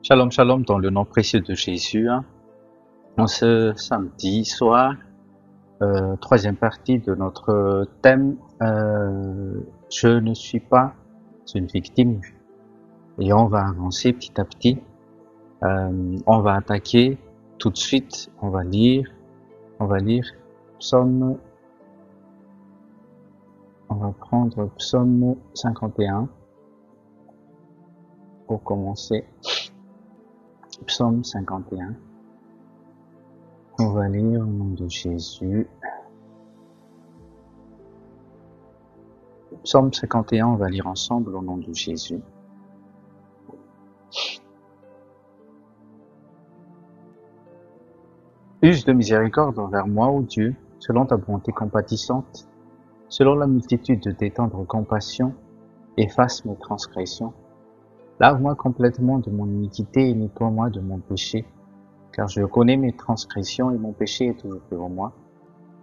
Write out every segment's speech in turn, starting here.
Shalom, shalom, dans le nom précieux de Jésus. En ce samedi soir, troisième partie de notre thème, je ne suis pas une victime. Et on va avancer petit à petit. On va attaquer tout de suite. On va lire Psaume. On va prendre Psaume 51 pour commencer. Psaume 51. On va lire au nom de Jésus. Psaume 51, on va lire ensemble au nom de Jésus. Use de miséricorde envers moi, ô Dieu, selon ta bonté compatissante, selon la multitude de tes tendres compassions, efface mes transgressions. Lave-moi complètement de mon iniquité et nettoie-moi de mon péché, car je connais mes transgressions et mon péché est toujours devant moi.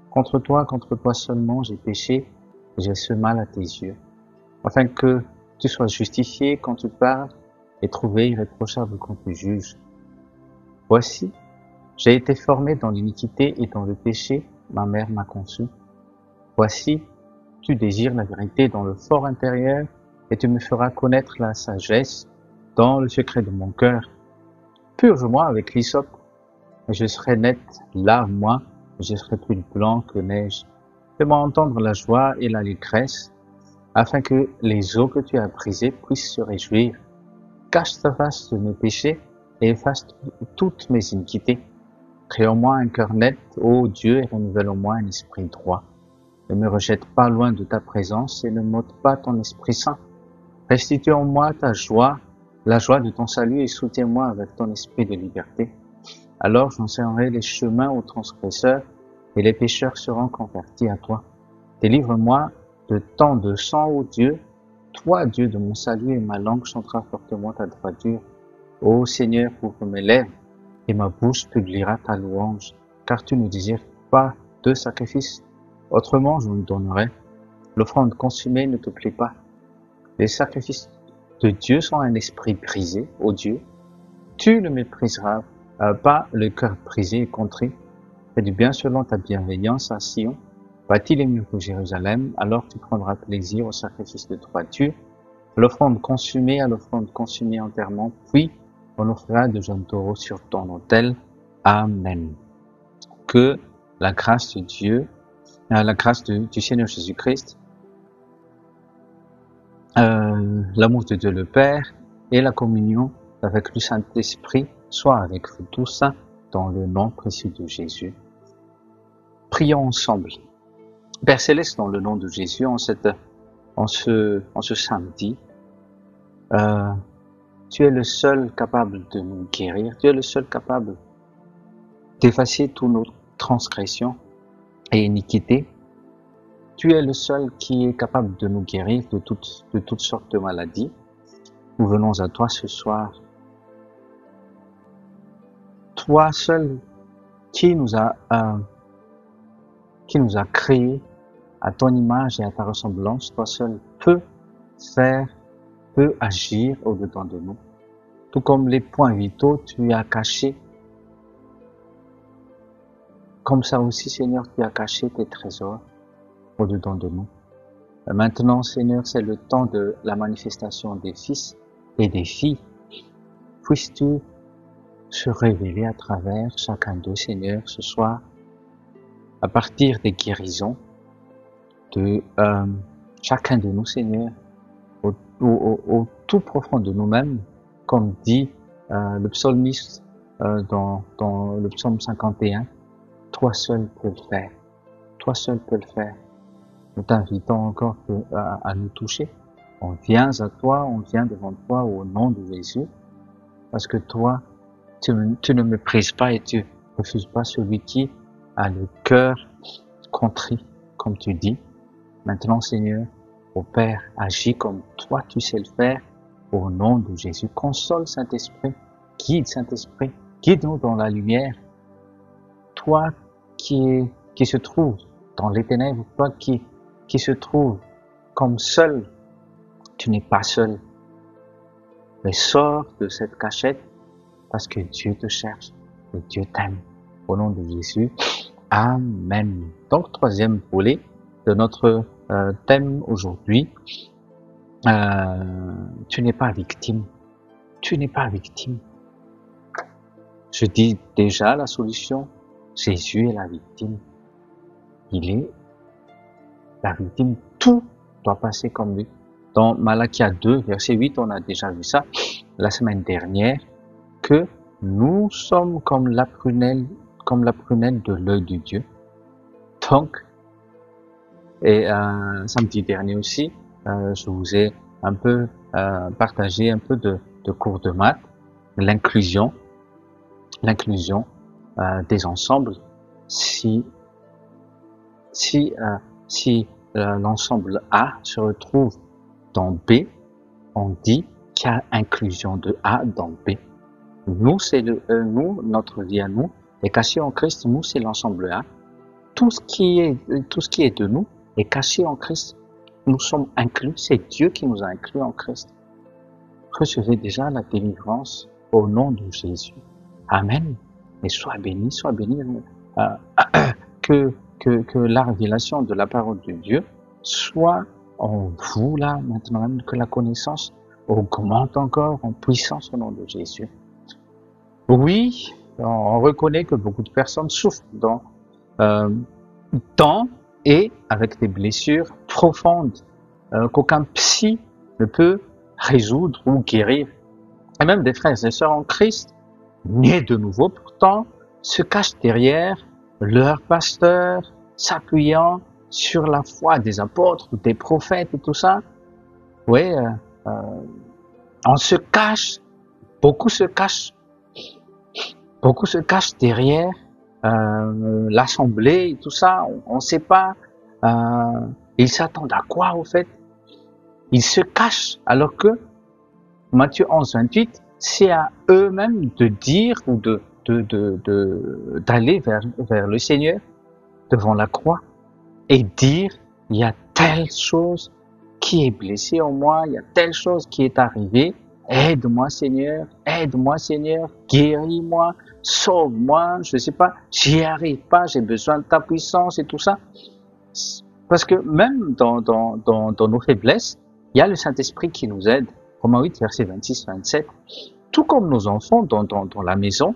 Contre toi seulement j'ai péché et j'ai ce mal à tes yeux, afin que tu sois justifié quand tu parles et trouvé irréprochable quand tu juges. Voici, j'ai été formé dans l'iniquité et dans le péché, ma mère m'a conçu. Voici, tu désires la vérité dans le fort intérieur et tu me feras connaître la sagesse dans le secret de mon cœur. Purge-moi avec l'hysope et je serai net, lave-moi et je serai plus blanc que neige. Fais-moi entendre la joie et l'allégresse, afin que les eaux que tu as brisées puissent se réjouir. Cache ta face de mes péchés et efface toutes mes iniquités. Crée en moi un cœur net, ô Dieu, et renouvelle en moi un esprit droit. Ne me rejette pas loin de ta présence et ne m'ôte pas ton Esprit Saint. Restitue en moi ta joie, la joie de ton salut, et soutiens-moi avec ton esprit de liberté. Alors j'enseignerai les chemins aux transgresseurs et les pécheurs seront convertis à toi. Délivre-moi de tant de sang, ô Dieu, toi, Dieu de mon salut, et ma langue chantera fortement ta droiture. Ô Seigneur, ouvre mes lèvres, et ma bouche publiera ta louange, car tu ne désires pas de sacrifice. Autrement, je me donnerai. L'offrande consumée ne te plaît pas. Les sacrifices de Dieu sont un esprit brisé, ô Dieu. Tu ne mépriseras pas le cœur brisé et contrit. Fais du bien selon ta bienveillance à Sion. Bâtis les murs de Jérusalem, alors tu prendras plaisir au sacrifice de droiture, à l'offrande consumée entièrement, puis on offrira de jeunes taureaux sur ton autel. Amen. Que la grâce de Dieu, la grâce du Seigneur Jésus-Christ, l'amour de Dieu le Père et la communion avec le Saint-Esprit soit avec vous tous dans le nom précieux de Jésus. Prions ensemble. Père Céleste, dans le nom de Jésus, en ce samedi, tu es le seul capable de nous guérir, tu es le seul capable d'effacer toutes nos transgressions et iniquités. Tu es le seul qui est capable de nous guérir de toutes sortes de maladies. Nous venons à toi ce soir. Toi seul qui nous a créés à ton image et à ta ressemblance, toi seul peut agir au-dedans de nous. Tout comme les points vitaux, tu as caché. Comme ça aussi, Seigneur, tu as caché tes trésors au-dedans de nous. Et maintenant, Seigneur, c'est le temps de la manifestation des fils et des filles. Puisses-tu se révéler à travers chacun d'eux, Seigneur, ce soir, à partir des guérisons de chacun de nous, Seigneur, au tout profond de nous-mêmes, comme dit le psalmiste dans le psaume 51, toi seul peux le faire. Toi seul peux le faire. Nous t'invitons encore à nous toucher. On vient à toi, on vient devant toi au nom de Jésus, parce que toi, tu ne méprises pas et tu refuses pas celui qui a le cœur contrit, comme tu dis. Maintenant, Seigneur, ô Père, agis comme toi tu sais le faire, au nom de Jésus. Console Saint-Esprit, guide Saint-Esprit, guide-nous dans la lumière. Toi qui se trouve dans les ténèbres, toi qui se trouve comme seul, tu n'es pas seul. Mais sors de cette cachette parce que Dieu te cherche et Dieu t'aime. Au nom de Jésus, Amen. Donc, troisième volet de notre thème aujourd'hui, tu n'es pas victime. Tu n'es pas victime. Je dis déjà la solution. Jésus est la victime. Il est la victime. Tout doit passer comme lui. Dans Malachi 2, verset 8, on a déjà vu ça la semaine dernière, que nous sommes comme la prunelle de l'œil de Dieu. Donc, et samedi dernier aussi, je vous ai un peu partagé un peu de cours de maths, l'inclusion des ensembles. Si l'ensemble A se retrouve dans B, on dit qu'il y a inclusion de A dans B. Nous, c'est notre vie à nous est caché en Christ. Nous, c'est l'ensemble A. Tout ce qui est de nous est caché en Christ. Nous sommes inclus. C'est Dieu qui nous a inclus en Christ. Recevez déjà la délivrance au nom de Jésus. Amen. Et sois béni. Que la révélation de la parole de Dieu soit en vous là, maintenant même, que la connaissance augmente encore en puissance au nom de Jésus. Oui, on reconnaît que beaucoup de personnes souffrent dans et avec des blessures profondes qu'aucun psy ne peut résoudre ou guérir. Et même des frères et sœurs en Christ, nés de nouveau pourtant, se cachent derrière leur pasteur, s'appuyant sur la foi des apôtres, des prophètes et tout ça. Oui, on se cache, beaucoup se cachent derrière l'assemblée et tout ça. On ne sait pas. Ils s'attendent à quoi au fait? Ils se cachent alors que Matthieu 11, 28, c'est à eux-mêmes de dire ou d'aller vers le Seigneur devant la croix et dire, il y a telle chose qui est blessée en moi, il y a telle chose qui est arrivée, aide-moi Seigneur, guéris-moi, sauve-moi, je sais pas, j'y arrive pas, j'ai besoin de ta puissance et tout ça. Parce que même dans nos faiblesses, il y a le Saint-Esprit qui nous aide. Romains 8, verset 26-27. Tout comme nos enfants dans la maison,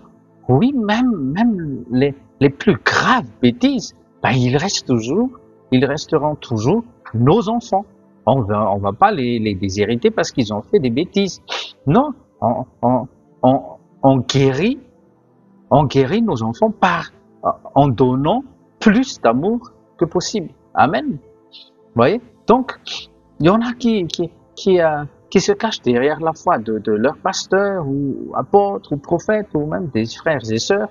oui, même les plus graves bêtises, ils resteront toujours nos enfants. On va pas les déshériter parce qu'ils ont fait des bêtises. Non, on guérit nos enfants en donnant plus d'amour que possible. Amen. Vous voyez? Donc, il y en a qui se cachent derrière la foi de leur pasteur ou apôtre ou prophète ou même des frères et sœurs.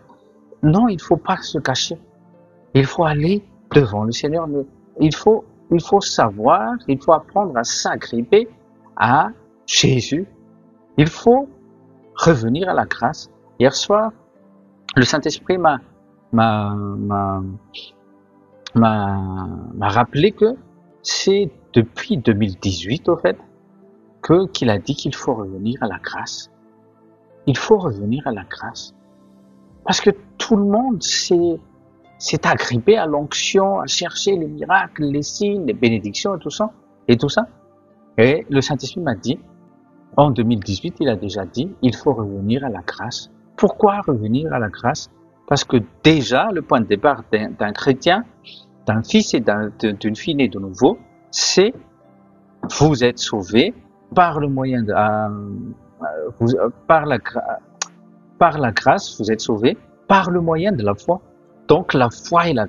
Non, il faut pas se cacher. Il faut aller devant le Seigneur. Il faut savoir, il faut apprendre à s'agripper à Jésus. Il faut revenir à la grâce. Hier soir, le Saint-Esprit m'a rappelé que c'est depuis 2018, au fait, qu'il a dit qu'il faut revenir à la grâce. Il faut revenir à la grâce. Parce que tout le monde s'est agrippé à l'onction, à chercher les miracles, les signes, les bénédictions et tout ça. Et le Saint-Esprit m'a dit, en 2018, il a déjà dit, il faut revenir à la grâce. Pourquoi revenir à la grâce? Parce que déjà, le point de départ d'un chrétien, d'un fils et d'une fille née de nouveau, c'est vous êtes sauvés par le moyen par la grâce, vous êtes sauvés par le moyen de la foi. Donc la foi et la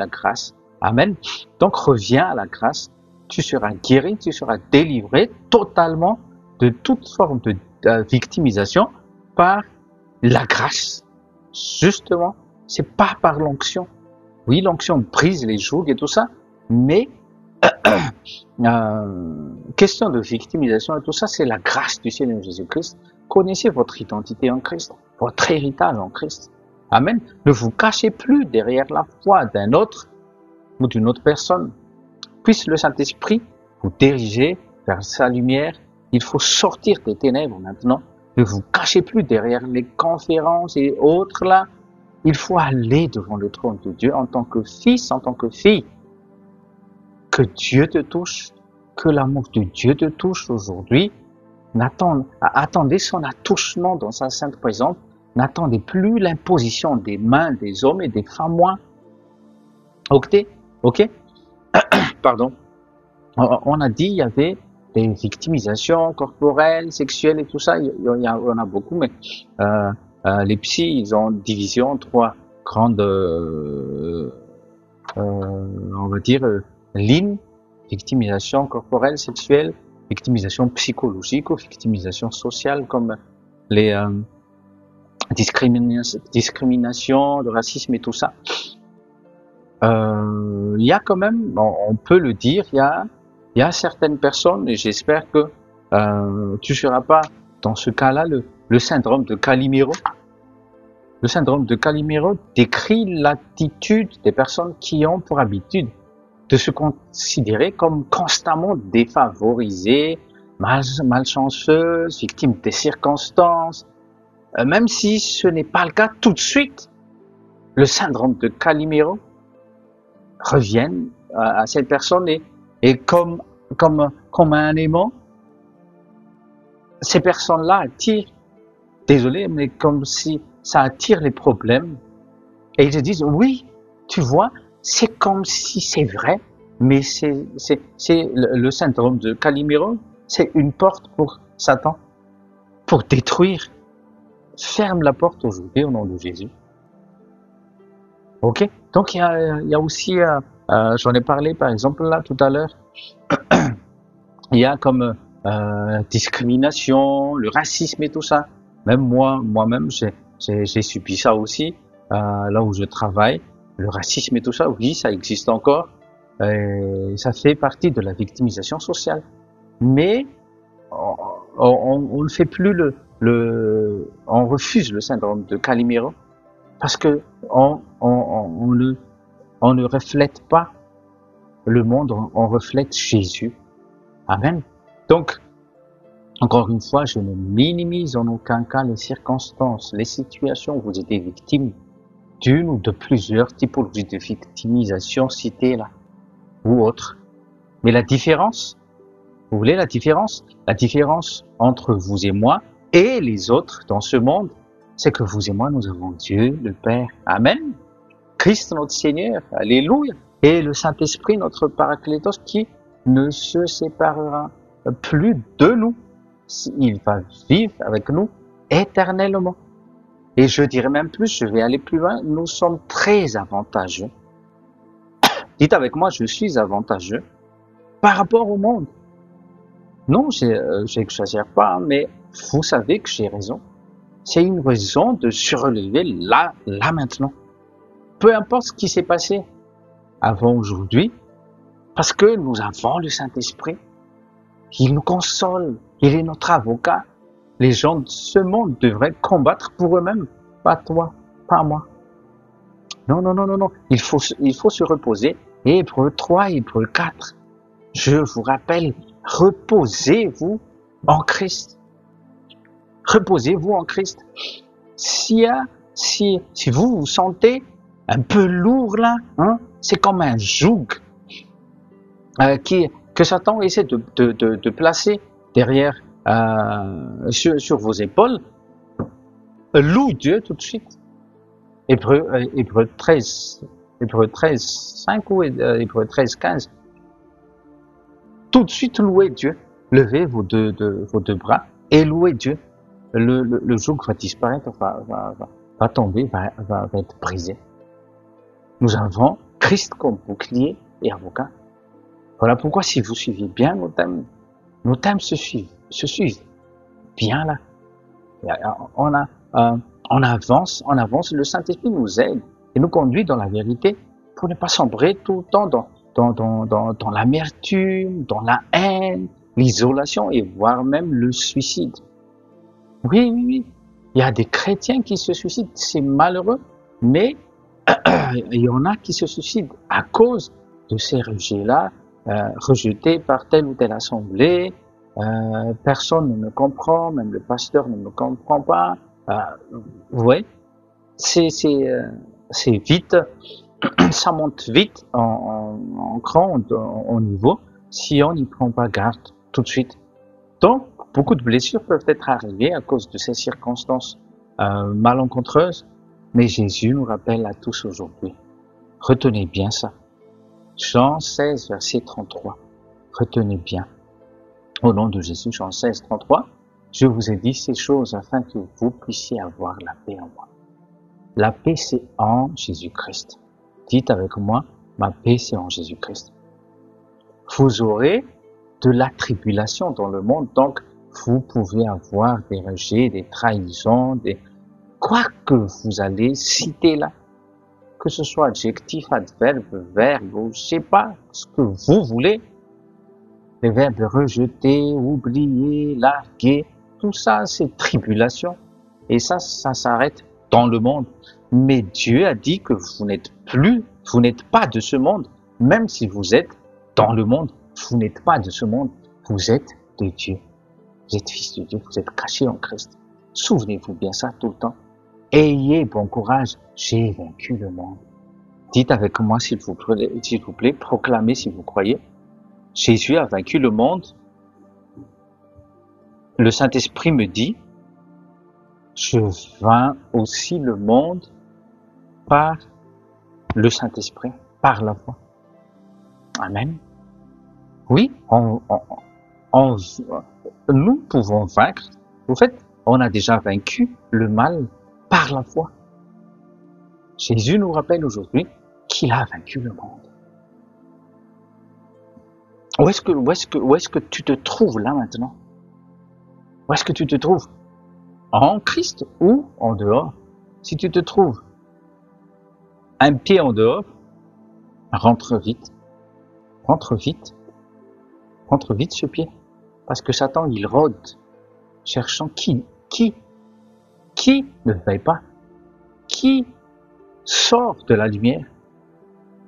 grâce. Amen. Donc reviens à la grâce. Tu seras guéri, tu seras délivré totalement de toute forme de victimisation par la grâce. Justement, c'est pas par l'onction. Oui, l'onction brise les jougs et tout ça, mais question de victimisation et tout ça, c'est la grâce du Seigneur Jésus-Christ. Connaissez votre identité en Christ, votre héritage en Christ. Amen. Ne vous cachez plus derrière la foi d'un autre ou d'une autre personne. Puisse le Saint-Esprit vous diriger vers sa lumière. Il faut sortir des ténèbres maintenant Ne vous cachez plus derrière les conférences et autres là. Il faut aller devant le trône de Dieu en tant que fils, en tant que fille. Que Dieu te touche, que l'amour de Dieu te touche aujourd'hui. Attendez son attouchement dans sa sainte présence. N'attendez plus l'imposition des mains des hommes et des femmes. Ok? Pardon. On a dit il y avait des victimisations corporelles, sexuelles et tout ça. Il y en a beaucoup, mais les psys, ils ont divisé en 3 grandes, on va dire, lignes: victimisation corporelle, sexuelle, victimisation psychologique ou victimisation sociale, comme les discriminations, le racisme et tout ça. Il y a quand même, on peut le dire, il y a certaines personnes, et j'espère que tu ne seras pas dans ce cas-là, le syndrome de Calimero. Le syndrome de Calimero décrit l'attitude des personnes qui ont pour habitude de se considérer comme constamment défavorisées, malchanceuses, victimes des circonstances, même si ce n'est pas le cas tout de suite. Le syndrome de Calimero revient à cette personne et comme un aimant, ces personnes-là attirent, désolé, mais comme si ça attire les problèmes, et ils se disent, oui, tu vois, c'est comme si c'est vrai, mais c'est le syndrome de Calimero, c'est une porte pour Satan, pour détruire. Ferme la porte aujourd'hui au nom de Jésus. Ok? Donc il y a aussi, j'en ai parlé par exemple là tout à l'heure, il y a comme discrimination, le racisme et tout ça. Même moi-même, j'ai subi ça aussi, là où je travaille. Le racisme et tout ça, oui, ça existe encore. Et ça fait partie de la victimisation sociale. Mais on ne fait plus on refuse le syndrome de Calimero parce que on ne reflète pas le monde, on reflète Jésus. Amen. Donc, encore une fois, je ne minimise en aucun cas les circonstances, les situations où vous êtes victime d'une ou de plusieurs typologies de victimisation citées là, ou autres. Mais la différence, vous voulez la différence? La différence entre vous et moi et les autres dans ce monde, c'est que vous et moi, nous avons Dieu, le Père. Amen. Christ notre Seigneur. Alléluia. Et le Saint-Esprit, notre Paraclétos, qui ne se séparera plus de nous. Il va vivre avec nous éternellement. Et je dirais même plus, je vais aller plus loin, nous sommes très avantageux. Dites avec moi, je suis avantageux par rapport au monde. Non, j'exagère pas, mais vous savez que j'ai raison. C'est une raison de se relever là maintenant. Peu importe ce qui s'est passé avant aujourd'hui, parce que nous avons le Saint-Esprit. Il nous console, il est notre avocat. Les gens de ce monde devraient combattre pour eux-mêmes, pas toi, pas moi. Non. Il faut se reposer. Hébreux 3, Hébreux 4. Je vous rappelle, reposez-vous en Christ. Reposez-vous en Christ. Si vous vous sentez un peu lourd là, c'est comme un joug que Satan essaie de placer derrière sur vos épaules. Loue Dieu tout de suite. Hébreux 13, 5 ou Hébreux 13, 15. Tout de suite louez Dieu. Levez vos deux bras et louez Dieu. Le joug va disparaître, va tomber, va être brisé. Nous avons Christ comme bouclier et avocat. Voilà pourquoi si vous suivez bien nos thèmes se suivent bien là. On avance, le Saint-Esprit nous aide et nous conduit dans la vérité pour ne pas sombrer tout le temps dans l'amertume, dans la haine, l'isolation et voire même le suicide. Oui. Il y a des chrétiens qui se suicident, c'est malheureux, mais il y en a qui se suicident à cause de ces rejets-là, rejetés par telle ou telle assemblée, Personne ne me comprend, même le pasteur ne me comprend pas. Ouais, c'est vite, ça monte vite en cran, en niveau, si on n'y prend pas garde tout de suite. Donc, beaucoup de blessures peuvent être arrivées à cause de ces circonstances malencontreuses, mais Jésus nous rappelle à tous aujourd'hui. Retenez bien ça. Jean 16, verset 33. Retenez bien. Au nom de Jésus, Jean 16, 33, je vous ai dit ces choses afin que vous puissiez avoir la paix en moi. La paix, c'est en Jésus-Christ. Dites avec moi, ma paix, c'est en Jésus-Christ. Vous aurez de la tribulation dans le monde, donc vous pouvez avoir des rejets, des trahisons, quoi que vous allez citer là, que ce soit adjectif, adverbe, verbe, ou je sais pas, ce que vous voulez. Les verbes rejeter, oublier, larguer, tout ça, c'est tribulation. Et ça s'arrête dans le monde. Mais Dieu a dit que vous n'êtes pas de ce monde, même si vous êtes dans le monde. Vous n'êtes pas de ce monde, vous êtes de Dieu. Vous êtes fils de Dieu, vous êtes cachés en Christ. Souvenez-vous bien ça tout le temps. Ayez bon courage, j'ai vaincu le monde. Dites avec moi, s'il vous plaît, proclamez si vous croyez. Jésus a vaincu le monde. Le Saint-Esprit me dit, je vainc aussi le monde par le Saint-Esprit, par la foi. Amen. Oui, nous pouvons vaincre. Au fait, on a déjà vaincu le mal par la foi. Jésus nous rappelle aujourd'hui qu'il a vaincu le monde. Où est-ce que tu te trouves là maintenant? Où est-ce que tu te trouves? En Christ ou en dehors? Si tu te trouves un pied en dehors, rentre vite ce pied. Parce que Satan, il rôde, cherchant qui ne veille pas, qui sort de la lumière.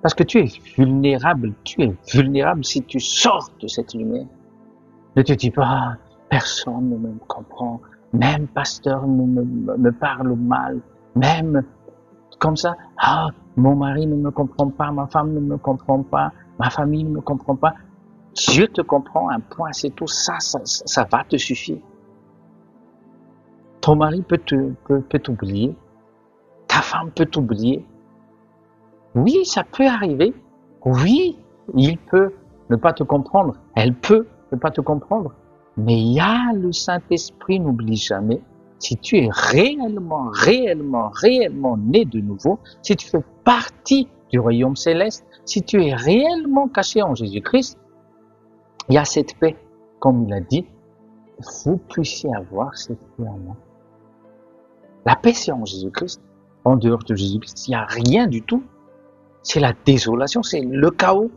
Parce que tu es vulnérable si tu sors de cette lumière. Ne te dis pas, personne ne me comprend, même pasteur me parle mal, même comme ça, mon mari ne me comprend pas, ma femme ne me comprend pas, ma famille ne me comprend pas. Dieu te comprend, un point, c'est tout, ça va te suffire. Ton mari peut t'oublier, ta femme peut t'oublier. Oui, ça peut arriver. Oui, il peut ne pas te comprendre. Elle peut ne pas te comprendre. Mais il y a le Saint-Esprit, n'oublie jamais. Si tu es réellement né de nouveau, si tu fais partie du royaume céleste, si tu es réellement caché en Jésus-Christ, il y a cette paix, comme il a dit, vous puissiez avoir cette paix en moi. La paix, c'est en Jésus-Christ. En dehors de Jésus-Christ, il n'y a rien du tout. C'est la désolation, c'est le chaos.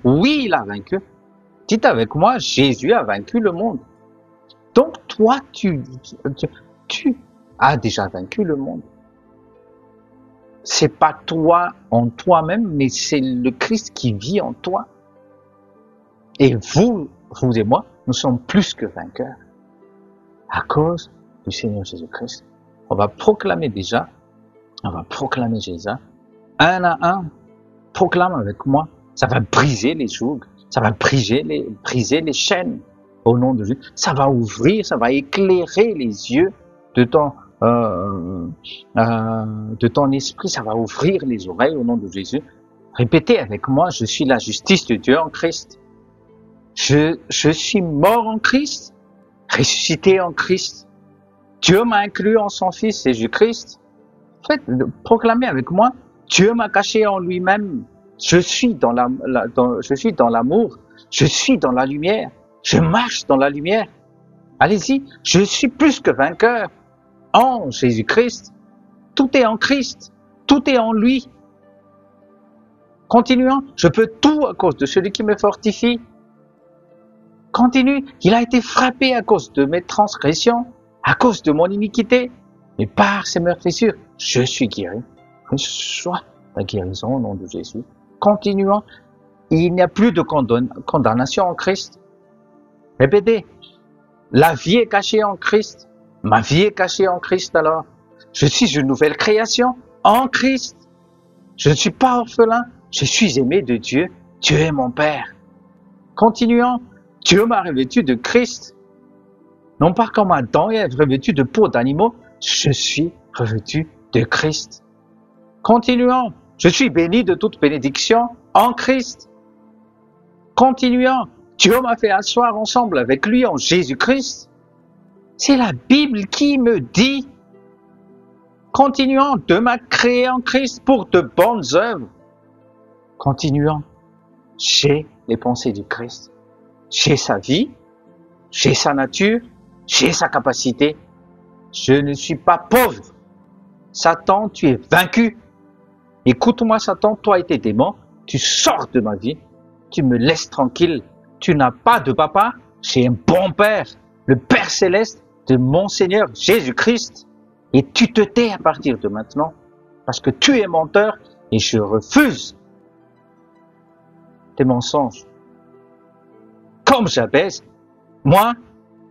Oui, il a vaincu. Dites avec moi, Jésus a vaincu le monde. Donc toi, tu as déjà vaincu le monde. C'est pas toi en toi-même, mais c'est le Christ qui vit en toi. Et vous et moi, nous sommes plus que vainqueurs à cause du Seigneur Jésus-Christ. On va proclamer Jésus. Un à un, proclame avec moi. Ça va briser les jougs, ça va briser les chaînes au nom de Jésus. Ça va ouvrir, ça va éclairer les yeux de ton esprit, ça va ouvrir les oreilles au nom de Jésus. Répétez avec moi, je suis la justice de Dieu en Christ. Je suis mort en Christ, ressuscité en Christ. Dieu m'a inclus en son Fils, Jésus-Christ. Faites, proclamez avec moi, Dieu m'a caché en lui-même. Je suis dans l'amour, je suis dans la lumière, je marche dans la lumière. Allez-y, je suis plus que vainqueur en Jésus-Christ. Tout est en Christ, tout est en lui. Continuons, je peux tout à cause de celui qui me fortifie. Continue, il a été frappé à cause de mes transgressions, à cause de mon iniquité, mais par ses meurtrissures, je suis guéri. Reçois la guérison au nom de Jésus. Continuons, il n'y a plus de condamnation en Christ. Répétez. La vie est cachée en Christ. Ma vie est cachée en Christ alors. Je suis une nouvelle création en Christ. Je ne suis pas orphelin. Je suis aimé de Dieu. Dieu est mon Père. Continuons. Dieu m'a revêtu de Christ. Non pas comme Adam et Ève revêtu de peau d'animaux. Je suis revêtu de Christ. Continuons. Je suis béni de toute bénédiction en Christ. Continuons. Dieu m'a fait asseoir ensemble avec lui en Jésus-Christ. C'est la Bible qui me dit. Continuons. Dieu m'a créé en Christ pour de bonnes œuvres. Continuons. J'ai les pensées du Christ. J'ai sa vie. J'ai sa nature. J'ai sa capacité. Je ne suis pas pauvre. Satan, tu es vaincu. Écoute-moi, Satan, toi et tes démons, tu sors de ma vie. Tu me laisses tranquille. Tu n'as pas de papa. J'ai un bon Père, le Père céleste de mon Seigneur Jésus-Christ. Et tu te tais à partir de maintenant, parce que tu es menteur et je refuse tes mensonges. Comme Jabez, moi,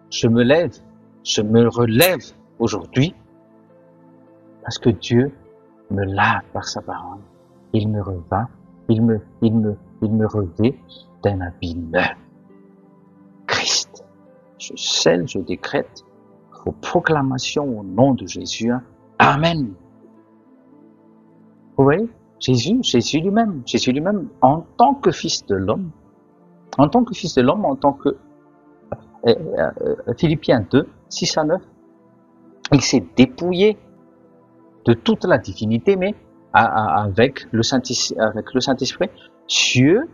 je me lève, je me relève aujourd'hui, parce que Dieu me lave par sa parole. Il me revint, il me revêt d'un habit neuf. Christ, je scelle, je décrète vos proclamations au nom de Jésus. Amen. Vous voyez, Jésus lui-même, en tant que Fils de l'homme, en tant que Philippiens 2, 6 à 9, il s'est dépouillé de toute la divinité, mais avec le Saint-Esprit, Dieu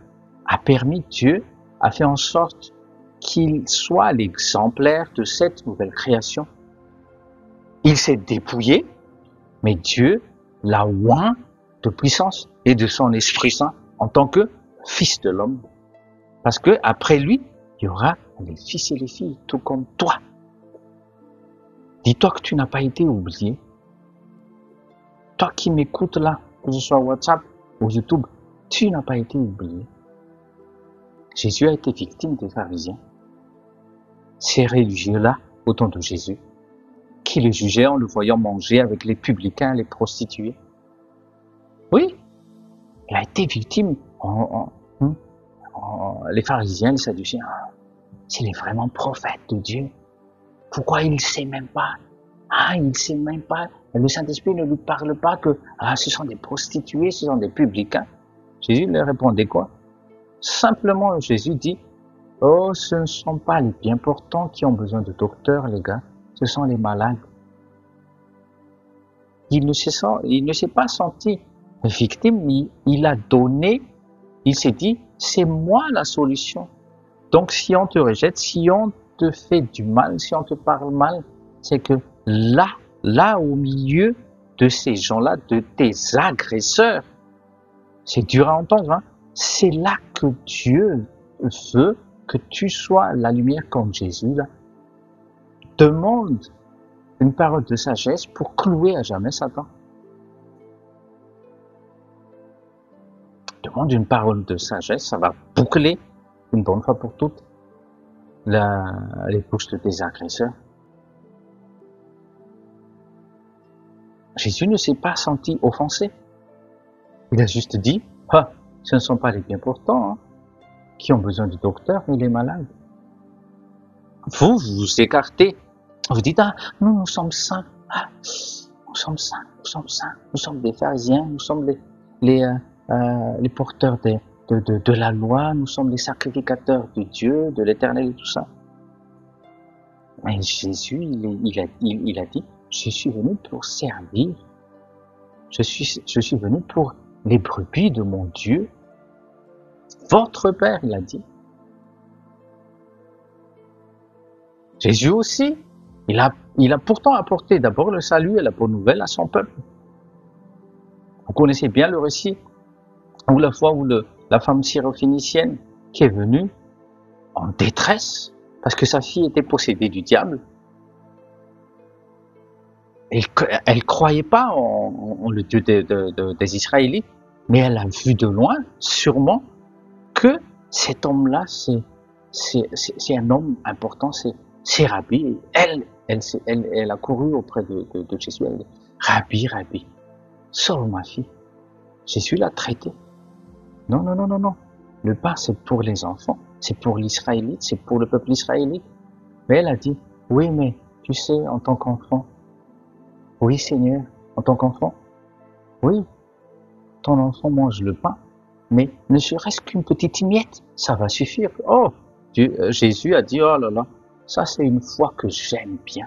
a fait en sorte qu'il soit l'exemplaire de cette nouvelle création. Il s'est dépouillé, mais Dieu l'a oint de puissance et de son Esprit Saint en tant que Fils de l'homme. Parce que après lui, il y aura les fils et les filles, tout comme toi. Dis-toi que tu n'as pas été oublié. Toi qui m'écoutes là, que ce soit WhatsApp ou YouTube, tu n'as pas été oublié. Jésus a été victime des pharisiens. Ces religieux-là, au temps de Jésus, qui le jugeaient en le voyant manger avec les publicains, les prostituées. Oui, il a été victime. Les pharisiens, les sadducéens, s'il est vraiment prophète de Dieu, pourquoi il ne sait même pas? Il ne sait même pas. Le Saint-Esprit ne lui parle pas que ce sont des prostituées, ce sont des publicains. Jésus leur répondait quoi? Simplement, Jésus dit, oh, ce ne sont pas les bien portants qui ont besoin de docteurs, les gars, ce sont les malades. Il ne s'est pas senti victime, il s'est dit, c'est moi la solution. Donc si on te rejette, si on te fait du mal, si on te parle mal, c'est que là au milieu de ces gens-là, de tes agresseurs, c'est dur à entendre, c'est là que Dieu veut que tu sois la lumière comme Jésus, là. Demande une parole de sagesse pour clouer à jamais Satan. Demande une parole de sagesse, ça va boucler une bonne fois pour toutes les bouches de tes agresseurs. Jésus ne s'est pas senti offensé. Il a juste dit, ce ne sont pas les bien portants qui ont besoin du docteur, mais les malades. Vous vous écartez. Vous dites, nous sommes saints. Nous sommes saints, nous sommes saints. Nous sommes des pharisiens, nous sommes les porteurs de la loi, nous sommes les sacrificateurs de Dieu, de l'Éternel et tout ça. Mais Jésus, il a dit, je suis venu pour servir. Je suis venu pour les brebis de mon Dieu. Votre Père, il a dit. Jésus aussi, il a pourtant apporté d'abord le salut et la bonne nouvelle à son peuple. Vous connaissez bien le récit, où la fois où la femme syrophénicienne qui est venue en détresse, parce que sa fille était possédée du diable. Elle croyait pas en le Dieu des Israélites, mais elle a vu de loin, sûrement, que cet homme-là, c'est un homme important, c'est Rabbi. Elle a couru auprès de Jésus. Elle dit, Rabbi, Rabbi, sauve ma fille. Jésus l'a traité. Non, non, non, non, non. Le pain, c'est pour les enfants, c'est pour l'Israélite, c'est pour le peuple israélite. Mais elle a dit, oui, mais tu sais, en tant qu'enfant, oui, Seigneur, en tant qu'enfant, oui, ton enfant mange le pain, mais ne serait-ce qu'une petite miette, ça va suffire. Oh, Jésus a dit, oh là là, ça c'est une foi que j'aime bien.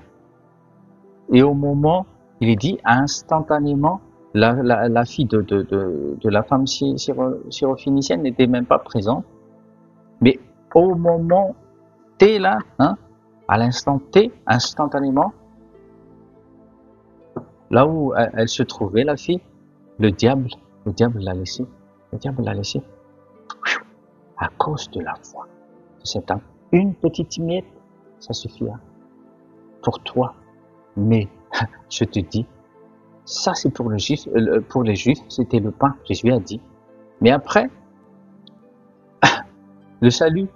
Et au moment, il est dit, instantanément, la fille de la femme syrophénicienne n'était même pas présente. Mais au moment T là, hein, à l'instant T, instantanément, là où elle se trouvait, la fille, le diable l'a laissé. Le diable l'a laissé. À cause de la foi. C'est une petite miette, ça suffira. Pour toi. Mais, je te dis, ça c'est pour les Juifs, c'était le pain, Jésus a dit. Mais après, le salut,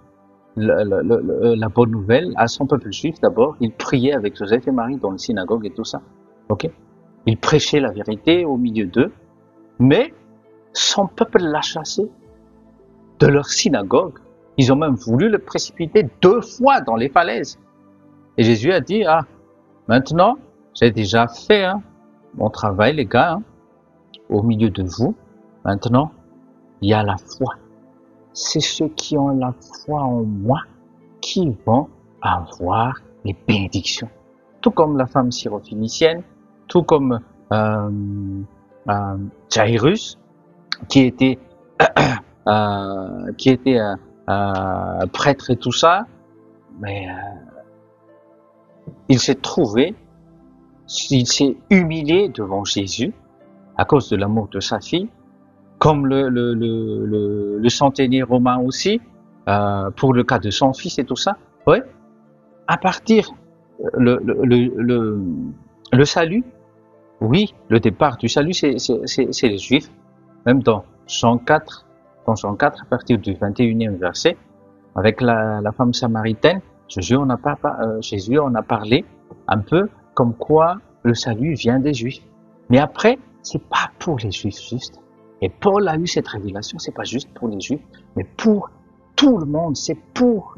la bonne nouvelle, à son peuple juif d'abord, il priait avec Joseph et Marie dans les synagogues et tout ça. Ok? Il prêchait la vérité au milieu d'eux, mais son peuple l'a chassé de leur synagogue. Ils ont même voulu le précipiter 2 fois dans les falaises. Et Jésus a dit, ah, maintenant, j'ai déjà fait mon travail, les gars, au milieu de vous. Maintenant, il y a la foi. C'est ceux qui ont la foi en moi qui vont avoir les bénédictions. Tout comme la femme syrophénicienne, tout comme Jairus, qui était prêtre et tout ça, mais il s'est humilié devant Jésus à cause de l'amour de sa fille, comme le centenier romain aussi, pour le cas de son fils et tout ça. Ouais. À partir le salut, oui, le départ du salut, c'est les Juifs. Même dans Jean 4, à partir du 21e verset, avec la femme samaritaine, Jésus en a parlé un peu comme quoi le salut vient des Juifs. Mais après, c'est pas pour les Juifs juste. Et Paul a eu cette révélation, c'est pas juste pour les Juifs, mais pour tout le monde, c'est pour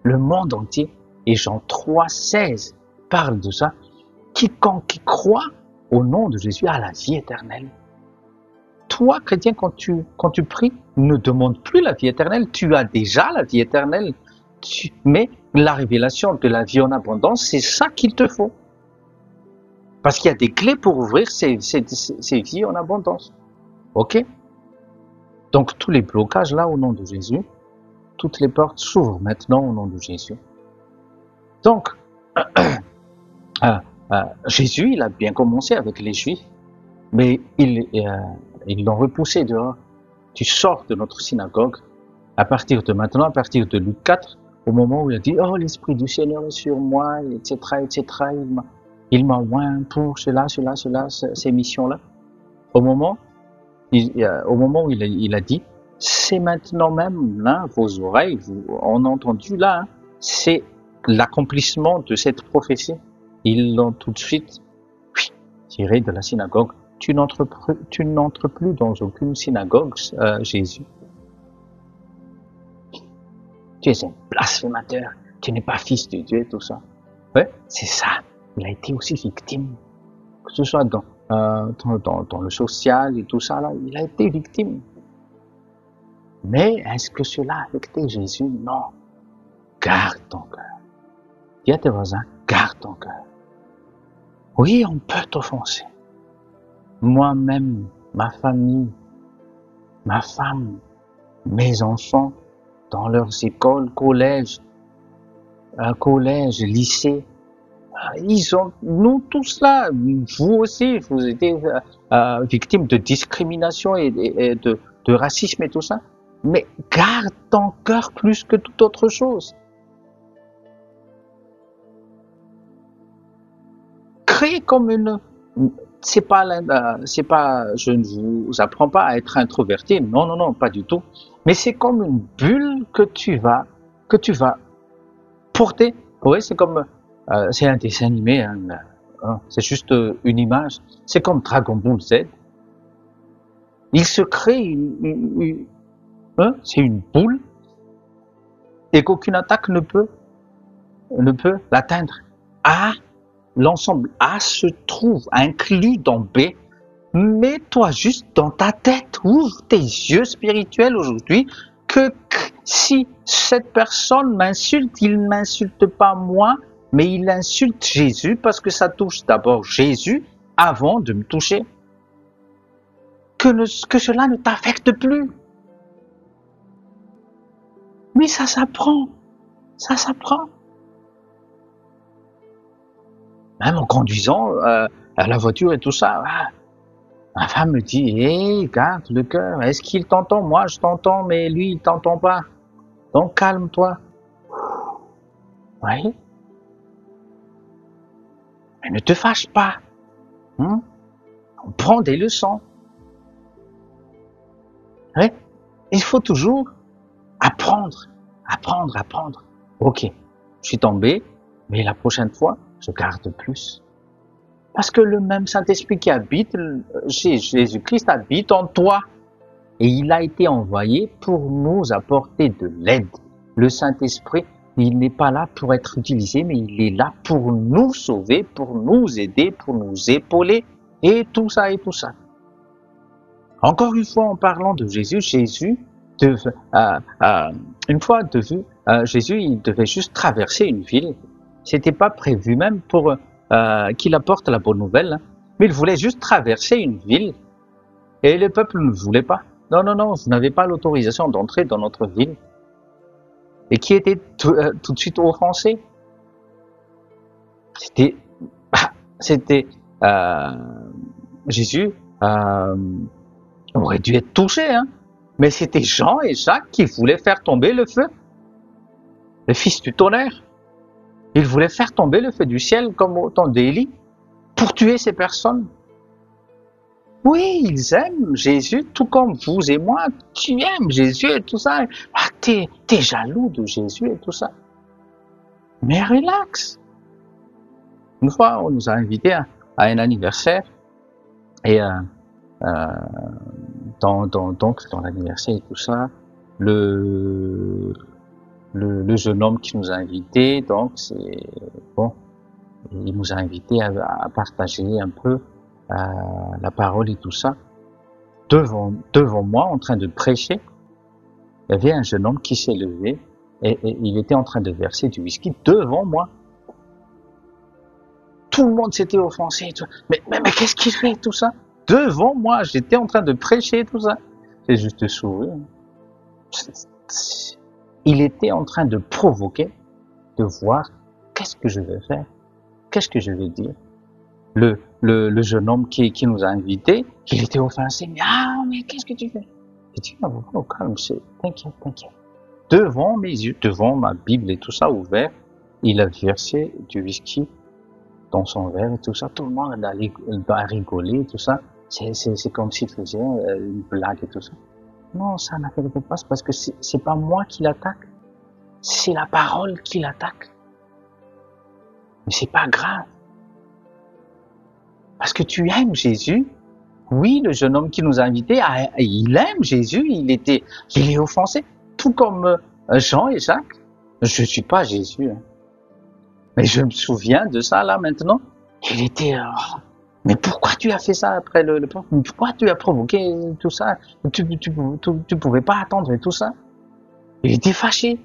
le monde entier. Et Jean 3,16 parle de ça. Quiconque qui croit au nom de Jésus a la vie éternelle. Toi, chrétien, quand tu pries, ne demande plus la vie éternelle, tu as déjà la vie éternelle. Mais la révélation de la vie en abondance, c'est ça qu'il te faut. Parce qu'il y a des clés pour ouvrir ces vies en abondance. Ok? Donc tous les blocages là au nom de Jésus, toutes les portes s'ouvrent maintenant au nom de Jésus. Donc, Jésus, il a bien commencé avec les Juifs, mais ils l'ont repoussé dehors. Tu sors de notre synagogue à partir de maintenant, à partir de Luc 4, au moment où il a dit, oh, l'Esprit du Seigneur est sur moi, etc., etc., il m'a oint pour cela, ces missions-là. Au moment où il a dit, c'est maintenant même, là, vos oreilles, on a entendu là, c'est l'accomplissement de cette prophétie. Ils l'ont tout de suite tiré de la synagogue. Tu n'entres plus dans aucune synagogue, Jésus. Tu es un blasphémateur, tu n'es pas fils de Dieu et tout ça. Ouais, c'est ça. Il a été aussi victime. Que ce soit dans le social et tout ça, là, il a été victime. Mais est-ce que cela a affecté Jésus? Non. Garde ton cœur. Dis à tes voisins, garde ton cœur. Oui, on peut t'offenser. Moi-même, ma famille, ma femme, mes enfants, dans leurs écoles, collèges, lycées, nous tous là, vous aussi, vous êtes victimes de discrimination et de racisme et tout ça. Mais garde ton cœur plus que toute autre chose. Crée comme c'est pas, je ne vous apprends pas à être introverti, non, pas du tout. Mais c'est comme une bulle que tu vas que tu vas porter. Oui, c'est comme, c'est un dessin animé, c'est juste une image. C'est comme Dragon Ball Z. Il se crée c'est une boule et qu'aucune attaque ne peut l'atteindre. A, l'ensemble A se trouve inclus dans B. Mets-toi juste dans ta tête, ouvre tes yeux spirituels aujourd'hui, que si cette personne m'insulte, il ne m'insulte pas moi, mais il insulte Jésus parce que ça touche d'abord Jésus avant de me toucher. Que cela ne t'affecte plus. Mais ça s'apprend. Ça s'apprend. Même en conduisant à la voiture et tout ça. Ma femme me dit, hé, garde le cœur. Est-ce qu'il t'entend? Moi, je t'entends, mais lui, il t'entend pas. Donc, calme-toi. Oui. Mais ne te fâche pas. On prend des leçons. Oui. Il faut toujours apprendre. Ok, je suis tombé, mais la prochaine fois, je garde plus. Parce que le même Saint-Esprit qui habite, Jésus-Christ habite en toi. Et il a été envoyé pour nous apporter de l'aide. Le Saint-Esprit, il n'est pas là pour être utilisé, mais il est là pour nous sauver, pour nous aider, pour nous épauler, et tout ça, et tout ça. Encore une fois, en parlant de Jésus, une fois Jésus, il devait juste traverser une ville. C'était pas prévu même pour qu'il apporte la bonne nouvelle, mais il voulait juste traverser une ville. Et le peuple ne voulait pas. Non, vous n'avez pas l'autorisation d'entrer dans notre ville. Et qui était tout de suite offensé? C'était Jésus aurait dû être touché, mais c'était Jean et Jacques qui voulaient faire tomber le feu. Le fils du tonnerre. Ils voulaient faire tomber le feu du ciel comme au temps d'Élie pour tuer ces personnes. Oui, ils aiment Jésus tout comme vous et moi. Tu aimes Jésus et tout ça. T'es jaloux de Jésus et tout ça. Mais relax. Une fois, on nous a invités à un anniversaire et donc dans l'anniversaire et tout ça, le jeune homme qui nous a invités, donc c'est bon, il nous a invités à partager un peu la parole et tout ça. Devant moi, en train de prêcher, il y avait un jeune homme qui s'est levé et il était en train de verser du whisky devant moi. Tout le monde s'était offensé. Mais qu'est-ce qu'il fait tout ça? Devant moi, j'étais en train de prêcher tout ça. J'ai juste souri. Il était en train de provoquer, de voir qu'est-ce que je vais faire, qu'est-ce que je vais dire. Le jeune homme qui nous a invités, il était offensé. Mais qu'est-ce que tu fais? J'ai dit, au calme, t'inquiète. Devant mes yeux, devant ma Bible et tout ça ouvert, il a versé du whisky dans son verre et tout ça. Tout le monde a rigolé et tout ça. C'est comme s'il faisait une blague et tout ça. Non, ça n'arrive pas, parce que c'est pas moi qui l'attaque. C'est la parole qui l'attaque. Mais c'est pas grave. Parce que tu aimes Jésus. Oui, le jeune homme qui nous a invités, il aime Jésus, il est offensé. Tout comme Jean et Jacques. Je suis pas Jésus. Mais je me souviens de ça là maintenant. Il était... mais pourquoi tu as fait ça après le pourquoi tu as provoqué tout ça? Tu pouvais pas attendre et tout ça. Il était fâché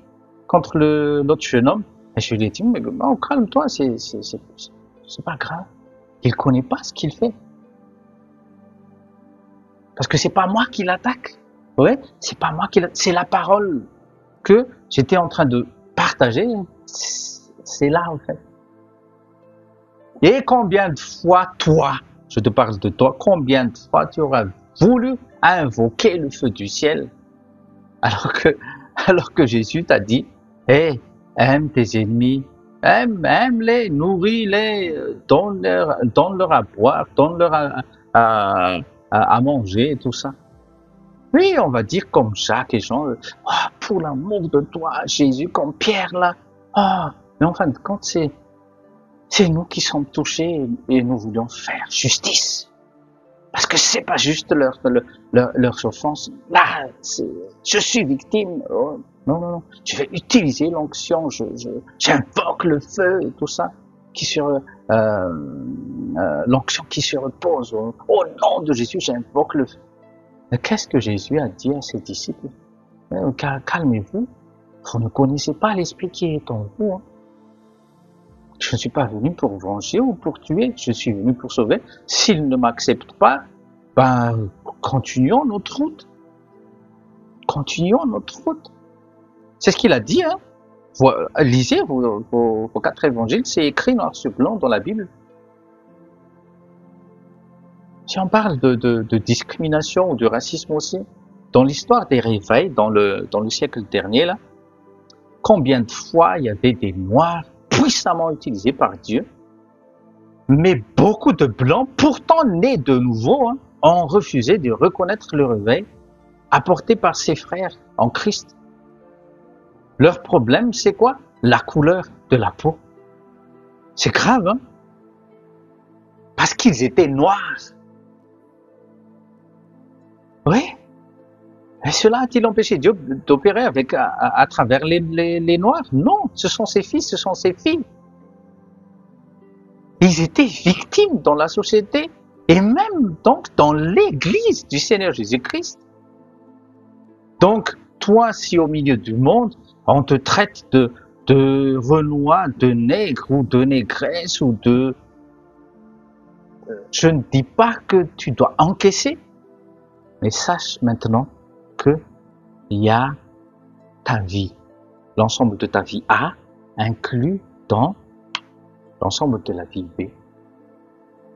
contre l'autre jeune homme. Et je lui ai dit, mais calme-toi, c'est pas grave. Il connaît pas ce qu'il fait. Parce que c'est pas moi qui l'attaque. Ouais, c'est pas moi c'est la parole que j'étais en train de partager. C'est là, en fait. Et combien de fois, toi, je te parle de toi, combien de fois tu auras voulu invoquer le feu du ciel, alors que Jésus t'a dit, aime tes ennemis, aime-les, nourris-les, donne-leur à boire, donne-leur à manger et tout ça. Oui, on va dire comme Jacques et Jean, ah, pour l'amour de toi, Jésus, comme Pierre là. Ah, mais en fin de compte, c'est nous qui sommes touchés et nous voulons faire justice. Parce que c'est pas juste leur offense. Là, je suis victime. Oh, non, non, non. Je vais utiliser l'onction. J'invoque le feu et tout ça l'onction qui se repose. Au nom de Jésus, j'invoque le feu. Mais qu'est-ce que Jésus a dit à ses disciples? Calmez-vous. Vous ne connaissez pas l'esprit qui est en vous. Hein. Je ne suis pas venu pour venger ou pour tuer. Je suis venu pour sauver. S'ils ne m'acceptent pas, ben, continuons notre route. Continuons notre route. C'est ce qu'il a dit, hein. Lisez vos 4 évangiles, c'est écrit noir sur blanc dans la Bible. Si on parle de discrimination ou de racisme aussi, dans l'histoire des réveils, dans le siècle dernier, là, combien de fois il y avait des Noirs puissamment utilisés par Dieu, mais beaucoup de Blancs, pourtant nés de nouveau, hein, ont refusé de reconnaître le réveil apporté par ses frères en Christ. Leur problème, c'est quoi? La couleur de la peau. C'est grave, hein? Parce qu'ils étaient noirs. Oui. Et cela a-t-il empêché Dieu d'opérer à travers les Noirs? Non, ce sont ses fils, ce sont ses filles. Ils étaient victimes dans la société et même donc dans l'église du Seigneur Jésus-Christ. Donc, toi, si au milieu du monde, on te traite de Renois, de nègre ou de négresse ou de... Je ne dis pas que tu dois encaisser, mais sache maintenant que il y a ta vie, l'ensemble de ta vie A inclus dans l'ensemble de la vie B.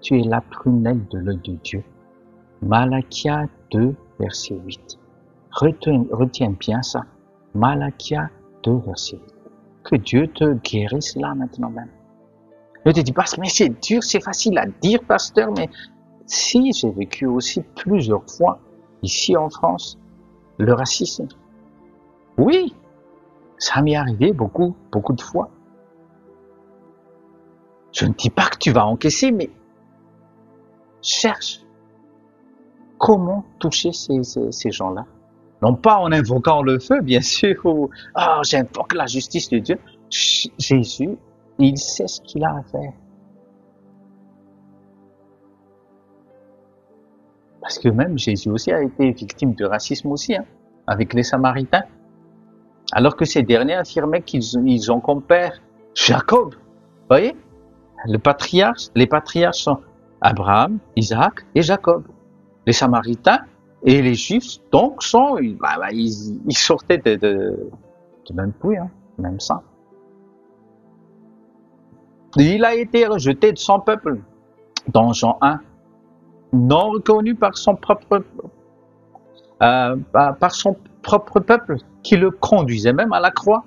Tu es la prunelle de l'œil de Dieu. Malachia 2, verset 8. Retiens bien ça. Malachia 2, verset 8. Que Dieu te guérisse là maintenant même. Ne te dis pas, mais c'est dur, c'est facile à dire, pasteur, mais si j'ai vécu aussi plusieurs fois ici en France, le racisme. Oui, ça m'est arrivé beaucoup de fois. Je ne dis pas que tu vas encaisser, mais cherche comment toucher ces gens-là. Non pas en invoquant le feu, bien sûr, ou j'invoque la justice de Dieu. Jésus, il sait ce qu'il a à faire. Parce que même Jésus aussi a été victime de racisme aussi, hein, avec les Samaritains. Alors que ces derniers affirmaient qu'ils ont comme père Jacob. Vous voyez? Les patriarches sont Abraham, Isaac et Jacob. Les Samaritains et les Juifs, donc, ils sortaient de même pouille, hein, même sang. Il a été rejeté de son peuple, dans Jean 1, non reconnu par son propre peuple, qui le conduisait même à la croix.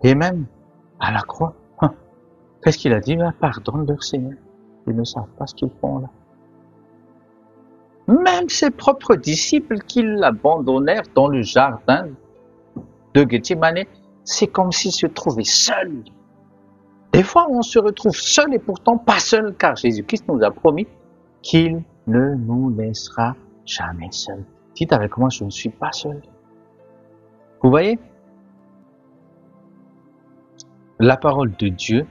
Et même à la croix, qu'est-ce qu'il a dit? Pardonne-leur, Seigneur, ils ne savent pas ce qu'ils font là. Même ses propres disciples qui l'abandonnèrent dans le jardin de Gethsémane, c'est comme s'il se trouvait seul. Des fois, on se retrouve seul et pourtant pas seul, car Jésus-Christ nous a promis qu'il ne nous laissera jamais seuls. Dites avec moi, je ne suis pas seul. Vous voyez? La parole de Dieu,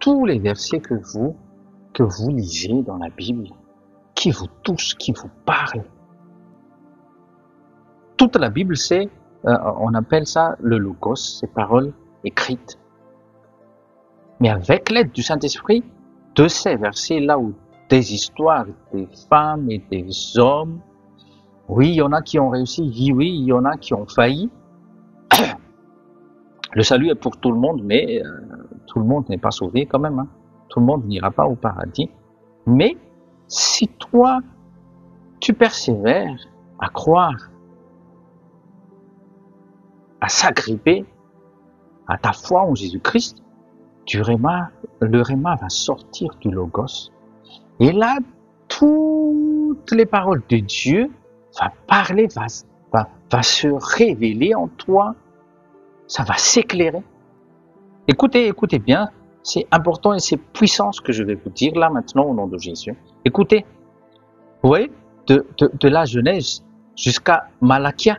tous les versets que vous lisez dans la Bible, qui vous touchent, qui vous parlent. Toute la Bible, on appelle ça le Logos, ces paroles écrites. Mais avec l'aide du Saint-Esprit, de ces versets-là où des histoires des femmes et des hommes, oui, il y en a qui ont réussi, oui, il y en a qui ont failli. Le salut est pour tout le monde, mais tout le monde n'est pas sauvé quand même. Hein. Tout le monde n'ira pas au paradis. Mais si toi, tu persévères à croire, à s'agripper à ta foi en Jésus-Christ, le réma va sortir du Logos. Et là, toutes les paroles de Dieu va parler, va se révéler en toi, ça va s'éclairer. Écoutez bien, c'est important et c'est puissant ce que je vais vous dire là maintenant au nom de Jésus. Écoutez, vous voyez, de la Genèse jusqu'à Malachia,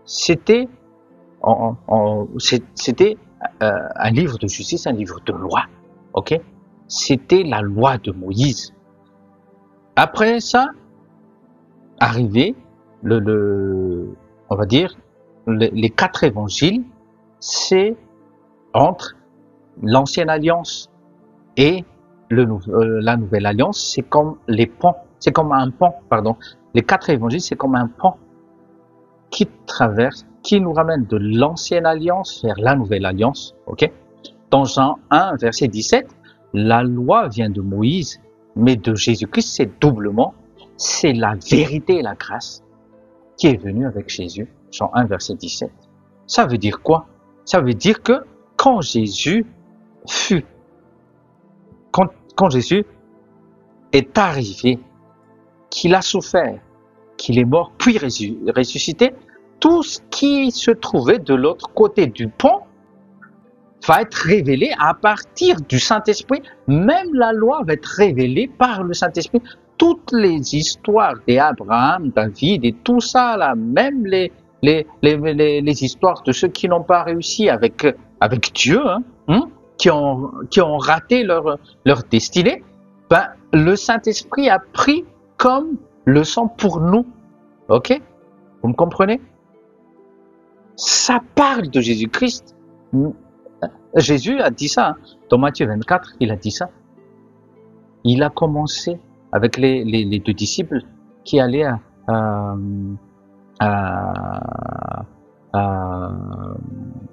c'était un livre de justice, un livre de loi, ok? C'était la loi de Moïse. Après ça, arrivé on va dire, les 4 évangiles, c'est entre l'ancienne alliance et la nouvelle alliance, c'est comme les ponts, c'est comme un pont, pardon. Les 4 évangiles, c'est comme un pont qui traverse, qui nous ramène de l'ancienne alliance vers la nouvelle alliance, ok? Dans Jean 1, verset 17, la loi vient de Moïse, mais de Jésus-Christ, c'est doublement, c'est la vérité et la grâce qui est venue avec Jésus. Jean 1, verset 17. Ça veut dire quoi? Ça veut dire que quand Jésus est arrivé, qu'il a souffert, qu'il est mort, puis ressuscité, tout ce qui se trouvait de l'autre côté du pont va être révélé à partir du Saint-Esprit. Même la loi va être révélée par le Saint-Esprit. Toutes les histoires d'Abraham, David et tout ça, là, même les histoires de ceux qui n'ont pas réussi avec Dieu, qui ont raté leur destinée, ben, le Saint-Esprit a pris comme leçon pour nous. Ok? Vous me comprenez? Ça parle de Jésus-Christ. Jésus a dit ça, dans Matthieu 24, il a dit ça. Il a commencé avec les 2 disciples qui allaient à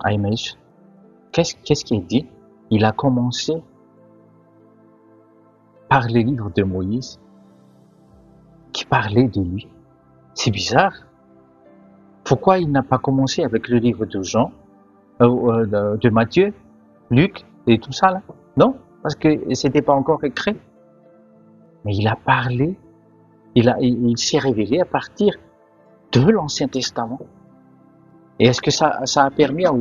Emmaüs. Qu'est-ce qu'il dit? Il a commencé par les livres de Moïse qui parlaient de lui. C'est bizarre. Pourquoi il n'a pas commencé avec le livre de Jean, de Matthieu, Luc et tout ça là? Non, parce que c'était pas encore écrit. Mais il a parlé, il s'est révélé à partir de l'Ancien Testament. Et est-ce que ça a permis à